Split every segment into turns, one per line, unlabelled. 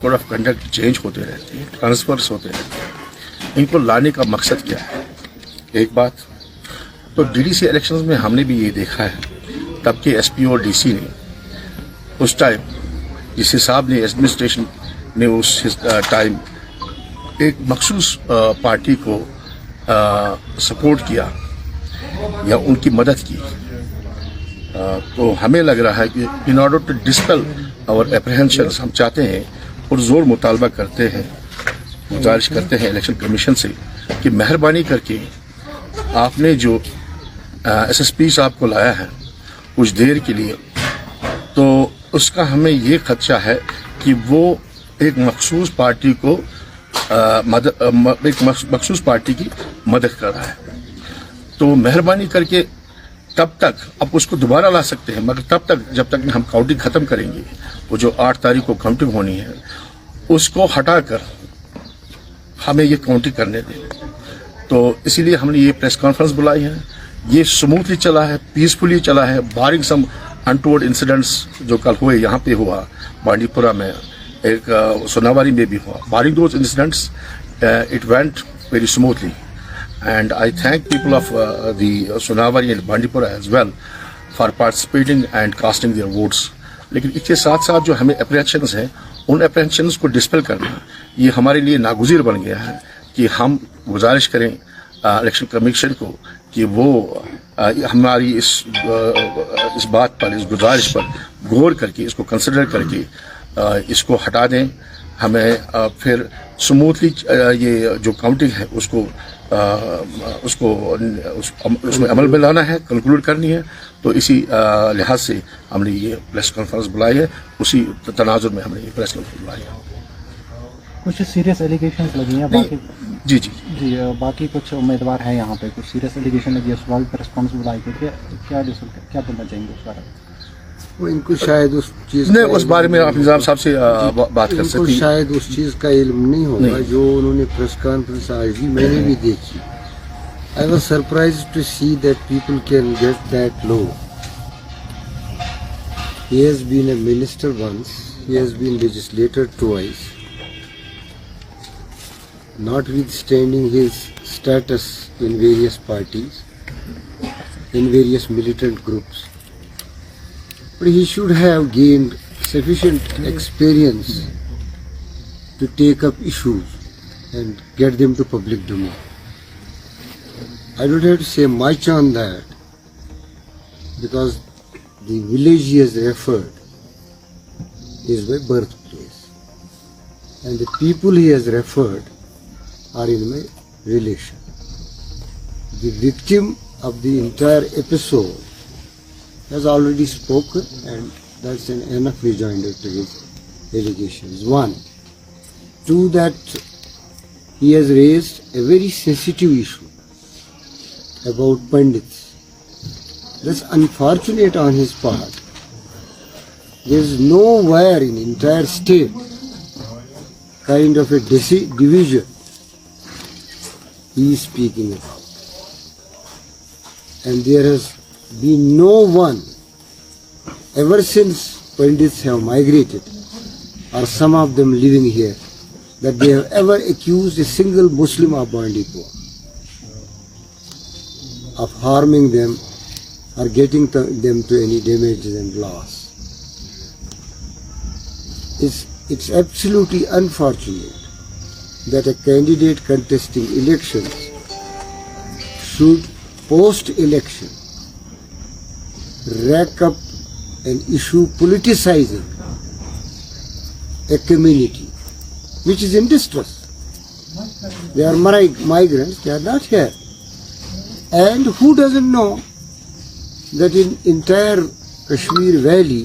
Code of conduct change होते रहते हैं, ट्रांसफर्स होते रहते हैं, इनको लाने का मकसद क्या है? एक बात तो डीडीसी इलेक्शंस में हमने भी ये देखा है, तब के एसपी और डीसी ने उस टाइम जिस हिसाब ने एडमिनिस्ट्रेशन ने उस टाइम एक मखसूस पार्टी को सपोर्ट किया या उनकी मदद की, तो हमें लग रहा है कि in order to dispel our apprehensions, हम चाहते हैं और ज़ोर मुतालबा करते हैं, गुजारिश करते हैं इलेक्शन कमीशन से कि मेहरबानी करके आपने जो एसएसपी साहब को लाया है कुछ देर के लिए, तो उसका हमें ये खदशा है कि वो एक मखसूस पार्टी को एक मखसूस पार्टी की मदद कर रहा है। तो मेहरबानी करके तब तक आप उसको दोबारा ला सकते हैं, मगर तब तक जब तक हम काउंटिंग ख़त्म करेंगे, वो जो 8 तारीख को काउंटिंग होनी है उसको हटाकर हमें ये काउंटिंग करने दें। तो इसीलिए हमने ये प्रेस कॉन्फ्रेंस बुलाई है। ये स्मूथली चला है, पीसफुली चला है, बारिंग सम अनटोल्ड इंसिडेंट्स जो कल हुए, यहाँ पे हुआ बांडीपुरा में, एक सोनावारी में भी हुआ, barring those incidents it went very smoothly and I thank people of the Sonavari and Bandipura as well for participating and casting their votes. लेकिन इसके साथ साथ जो हमें अप्रीहेंशंस हैं, उन अप्रीहेंशंस को डिस्पेल करना ये हमारे लिए नागुज़ीर बन गया है कि हम गुजारिश करें इलेक्शन कमीशन को कि वो हमारी इस बात पर, इस गुजारिश पर गौर करके, इसको कंसिडर करके इसको हटा दें। हमें फिर स्मूथली ये जो काउंटिंग है उसमें अमल में लाना है, कंक्लूड करनी है। तो इसी लिहाज से हमने ये प्रेस कॉन्फ्रेंस बुलाई है, उसी तनाजुर में हमने ये प्रेस कॉन्फ्रेंस बुलाई है।
कुछ सीरियस एलिगेशंस लगी हैं बाकी?
जी जी
जी, बाकी कुछ उम्मीदवार हैं यहाँ पे, कुछ सीरियस एलिगेशन लगी है, सवाल पर रिस्पॉन्स बुलाई के क्या बोलना चाहेंगे उस बारे में?
वो इनको शायद उस चीज़
नहीं, उस बारे में आप निज़ाम साहब से बात कर सकते हैं।
शायद उस चीज़ का इल्म नहीं होगा जो उन्होंने प्रेस कॉन्फ्रेंस आज भी मैंने भी देखी। I was surprise to see that people can get that low. He has been a minister once, he has been legislator twice, notwithstanding his status in various parties, in various militant groups. But he should have gained sufficient experience to take up issues and get them to public domain. I don't have to say much on that because the village he has referred is my birthplace and the people he has referred are in my relation. The victim of the entire episode has already spoken and that's an enough rejoinder to his allegations. 1. 2, that he has raised a very sensitive issue about Pandits. That's unfortunate on his part. There is nowhere in entire state kind of a division he is speaking about. And there has been no one ever since Pandits have migrated, or some of them living here, that they have ever accused a single Muslim of Bandipur of harming them or getting them to any damages and loss. It's absolutely unfortunate that a candidate contesting elections should post-election rack up an issue politicizing a community which is in distress. They are migrants, they are not here. And who doesn't know that in entire Kashmir Valley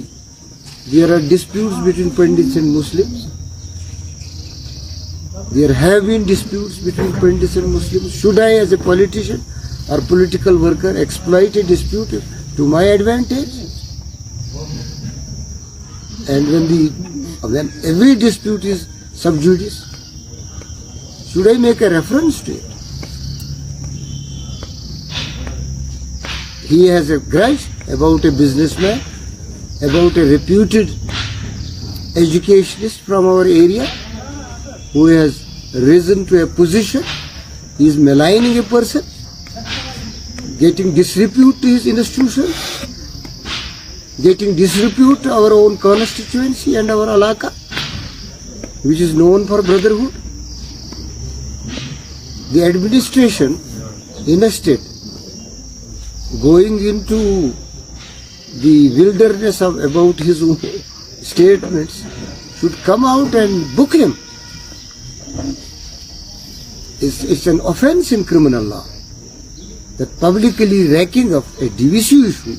there are disputes between Pandits and Muslims? There have been disputes between Pandits and Muslims. Should I, as a politician or political worker, exploit a dispute to my advantage? And when every dispute is sub judice, should I make a reference to it? He has a grudge about a businessman, about a reputed educationist from our area who has risen to a position. He is maligning a person, getting disrepute to his institution, getting disrepute to our own constituency and our alaka, which is known for brotherhood. The administration in a state going into the wilderness of about his own statements should come out and book him. It's an offense in criminal law that publicly racking up a divisive issue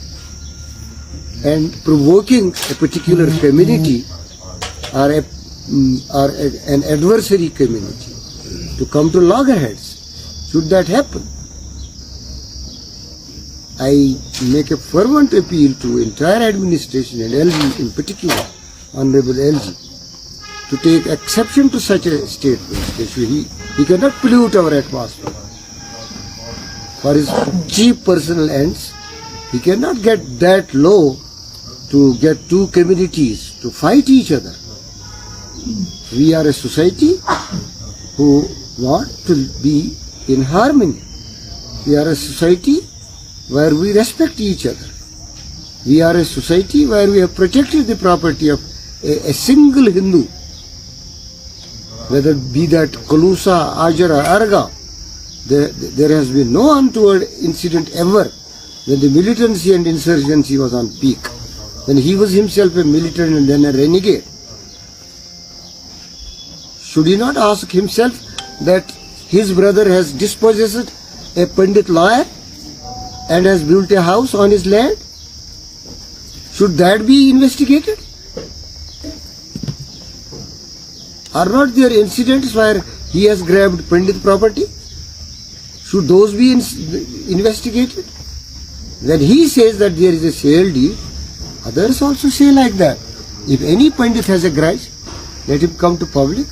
and provoking a particular community or an adversary community to come to loggerheads. Should that happen, I make a fervent appeal to entire administration and LG in particular, Honorable LG, to take exception to such a statement. He cannot pollute our atmosphere for his cheap personal ends. He cannot get that low to get two communities to fight each other. We are a society who want to be in harmony. We are a society where we respect each other. We are a society where we have protected the property of a single Hindu, whether it be that Kalusa, Ajar or Arga. There has been no untoward incident ever when the militancy and insurgency was on peak, when he was himself a militant and then a renegade. Should he not ask himself that his brother has dispossessed a Pandit lawyer and has built a house on his land? Should that be investigated? Are not there incidents where he has grabbed Pandit property? Should those be investigated? When he says that there is a sale deed, others also say like that. If any Pandit has a grudge, let him come to public